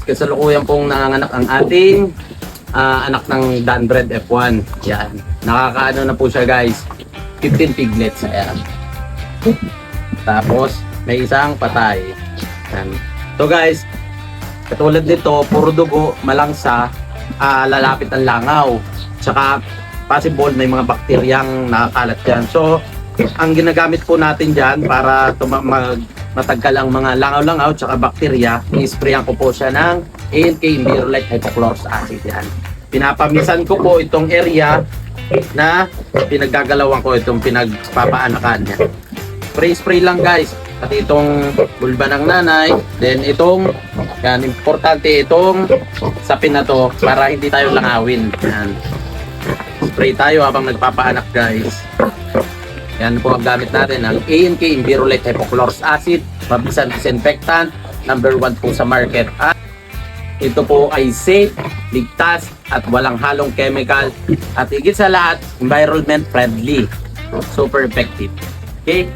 kasalukuyan pong nanganganak ang ating anak ng Dunbred F1. Yan. Nakakaano na po siya guys. 15 piglets. Ayan. Tapos, may isang patay. Yan. So guys, katulad nito, puro dugo, malangsa, lalapit ang langaw. Tsaka, possible may mga bakteryang nakakalat dyan. So, ang ginagamit po natin dyan para matanggal ang mga langaw-langaw tsaka bakterya, i-sprayan ko po siya ng A&K Envirolite Hypochlorous Acid. Yan. Pinapamisan ko po itong area na pinaggagalawan ko, itong pinagpapaanakan niya. Spray lang guys. At itong bulba ng nanay, then itong, yan, importante itong sapin na to para hindi tayo langawin. Yan. Spray tayo habang nagpapaanak guys. Yan po ang gamit natin, ang A&K Envirolite Hypochlorous Acid, mabisang disinfectant, number 1 po sa market. At ito po ay safe, ligtas, at walang halong chemical. At higit sa lahat, environment friendly. Super effective. Okay?